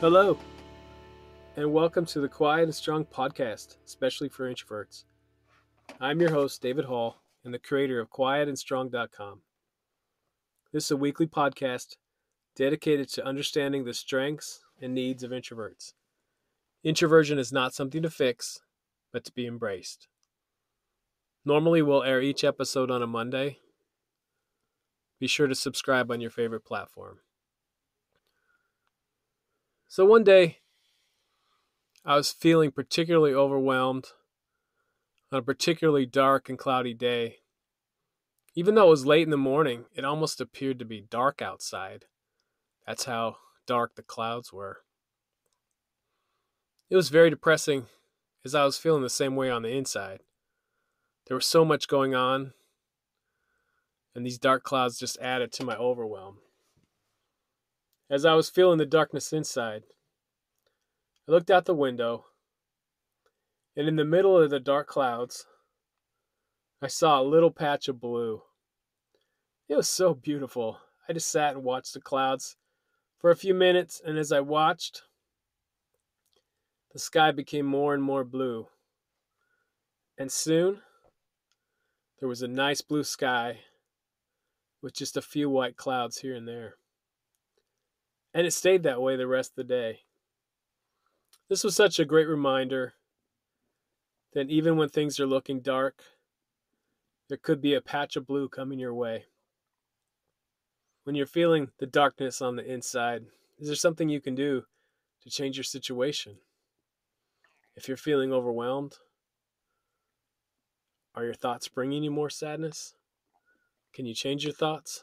Hello, and welcome to the Quiet and Strong podcast, especially for introverts. I'm your host, David Hall, and the creator of quietandstrong.com. This is a weekly podcast dedicated to understanding the strengths and needs of introverts. Introversion is not something to fix, but to be embraced. Normally, we'll air each episode on a Monday. Be sure to subscribe on your favorite platform. So one day, I was feeling particularly overwhelmed on a particularly dark and cloudy day. Even though it was late in the morning, it almost appeared to be dark outside. That's how dark the clouds were. It was very depressing, as I was feeling the same way on the inside. There was so much going on, and these dark clouds just added to my overwhelm. As I was feeling the darkness inside, I looked out the window, and in the middle of the dark clouds, I saw a little patch of blue. It was so beautiful. I just sat and watched the clouds for a few minutes, and as I watched, the sky became more and more blue. And soon, there was a nice blue sky with just a few white clouds here and there. And it stayed that way the rest of the day. This was such a great reminder that even when things are looking dark, there could be a patch of blue coming your way. When you're feeling the darkness on the inside, is there something you can do to change your situation? If you're feeling overwhelmed, are your thoughts bringing you more sadness? Can you change your thoughts?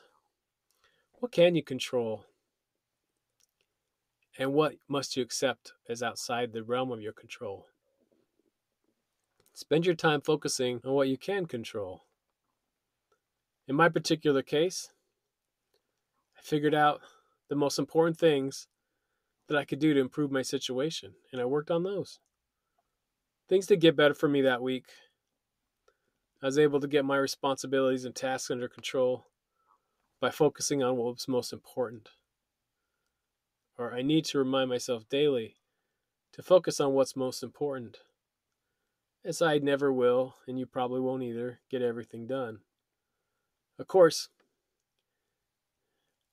What can you control? And what must you accept as outside the realm of your control? Spend your time focusing on what you can control. In my particular case, I figured out the most important things that I could do to improve my situation, and I worked on those. Things did get better for me that week. I was able to get my responsibilities and tasks under control by focusing on what was most important. Or I need to remind myself daily to focus on what's most important, as I never will, and you probably won't either, get everything done. Of course,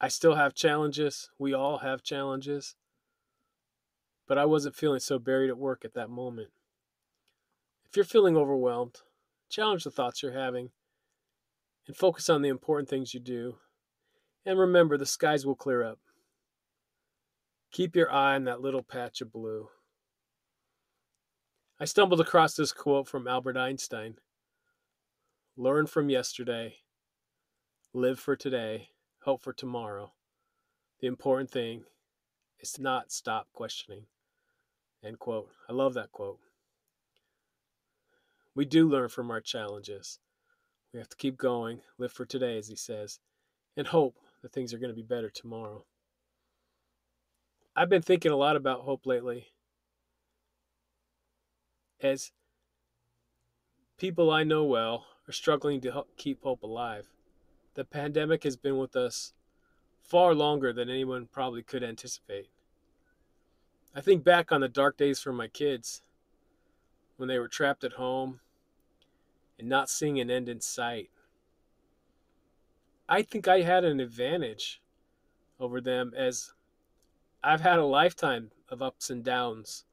I still have challenges. We all have challenges. But I wasn't feeling so buried at work at that moment. If you're feeling overwhelmed, challenge the thoughts you're having and focus on the important things you do. And remember, the skies will clear up. Keep your eye on that little patch of blue. I stumbled across this quote from Albert Einstein. Learn from yesterday. Live for today. Hope for tomorrow. The important thing is to not stop questioning. End quote. I love that quote. We do learn from our challenges. We have to keep going, live for today, as he says, and hope that things are going to be better tomorrow. I've been thinking a lot about hope lately, as people I know well are struggling to keep hope alive. The pandemic has been with us far longer than anyone probably could anticipate. I think back on the dark days for my kids when they were trapped at home and not seeing an end in sight. I think I had an advantage over them, as I've had a lifetime of ups and downs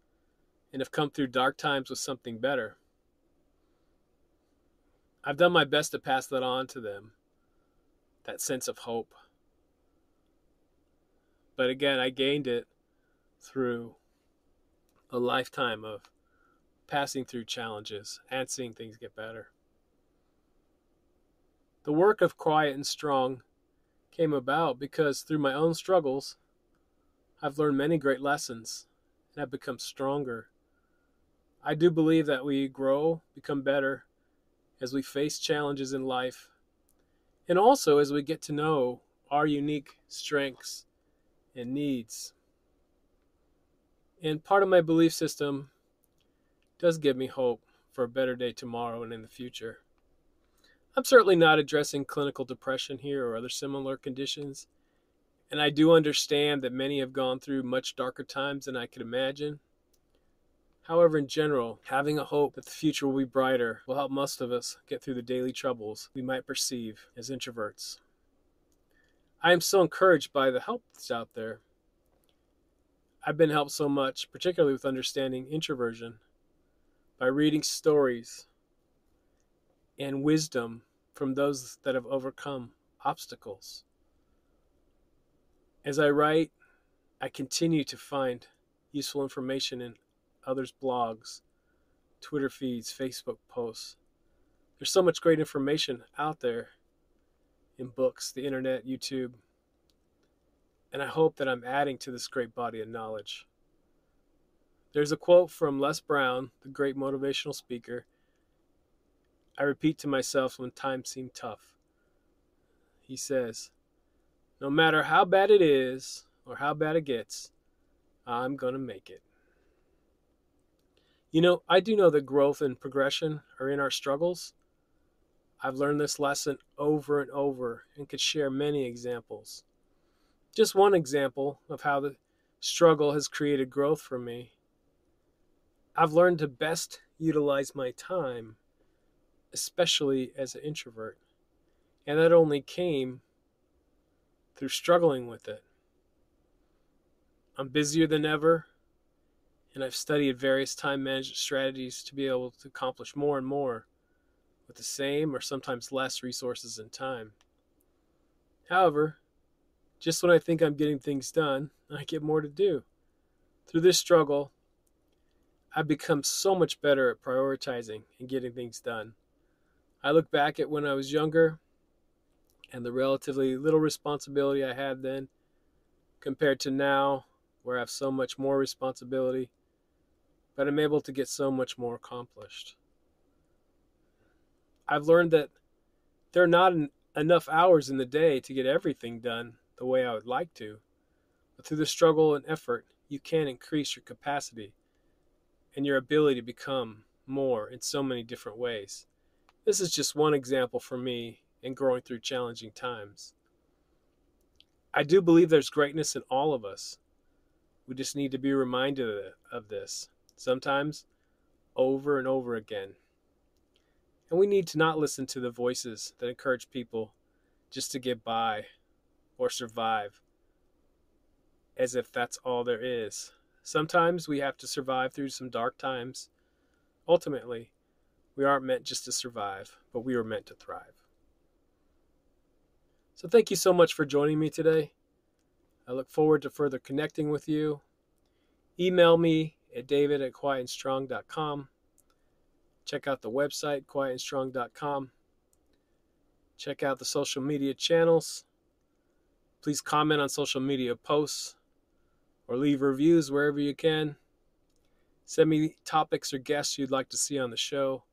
and have come through dark times with something better. I've done my best to pass that on to them, that sense of hope. But again, I gained it through a lifetime of passing through challenges and seeing things get better. The work of Quiet and Strong came about because through my own struggles, I've learned many great lessons and have become stronger. I do believe that we grow, become better as we face challenges in life, and also as we get to know our unique strengths and needs. And part of my belief system does give me hope for a better day tomorrow and in the future. I'm certainly not addressing clinical depression here or other similar conditions, And I do understand that many have gone through much darker times than I could imagine. However, in general, having a hope that the future will be brighter will help most of us get through the daily troubles we might perceive as introverts. I am so encouraged by the help that's out there. I've been helped so much, particularly with understanding introversion, by reading stories and wisdom from those that have overcome obstacles. As I write, I continue to find useful information in others' blogs, Twitter feeds, Facebook posts. There's so much great information out there in books, the internet, YouTube, and I hope that I'm adding to this great body of knowledge. There's a quote from Les Brown, the great motivational speaker, I repeat to myself when times seem tough. He says, "No matter how bad it is or how bad it gets, I'm going to make it." You know, I do know that growth and progression are in our struggles. I've learned this lesson over and over and could share many examples. Just one example of how the struggle has created growth for me. I've learned to best utilize my time, especially as an introvert. And that only came through struggling with it. I'm busier than ever, and I've studied various time management strategies to be able to accomplish more and more with the same or sometimes less resources and time. However, just when I think I'm getting things done, I get more to do. Through this struggle, I've become so much better at prioritizing and getting things done. I look back at when I was younger and the relatively little responsibility I had then compared to now, where I have so much more responsibility, but I'm able to get so much more accomplished. I've learned that there are not enough hours in the day to get everything done the way I would like to, but through the struggle and effort, you can increase your capacity and your ability to become more in so many different ways. This is just one example for me in growing through challenging times. I do believe there's greatness in all of us. We just need to be reminded of this, sometimes over and over again. And we need to not listen to the voices that encourage people just to get by or survive, as if that's all there is. Sometimes we have to survive through some dark times. Ultimately, we aren't meant just to survive, but we are meant to thrive. So thank you so much for joining me today. I look forward to further connecting with you. Email me at david@quietandstrong.com. Check out the website, quietandstrong.com. Check out the social media channels. Please comment on social media posts or leave reviews wherever you can. Send me topics or guests you'd like to see on the show.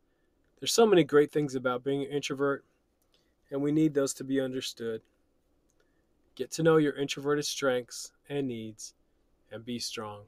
There's so many great things about being an introvert, and we need those to be understood. Get to know your introverted strengths and needs, and be strong.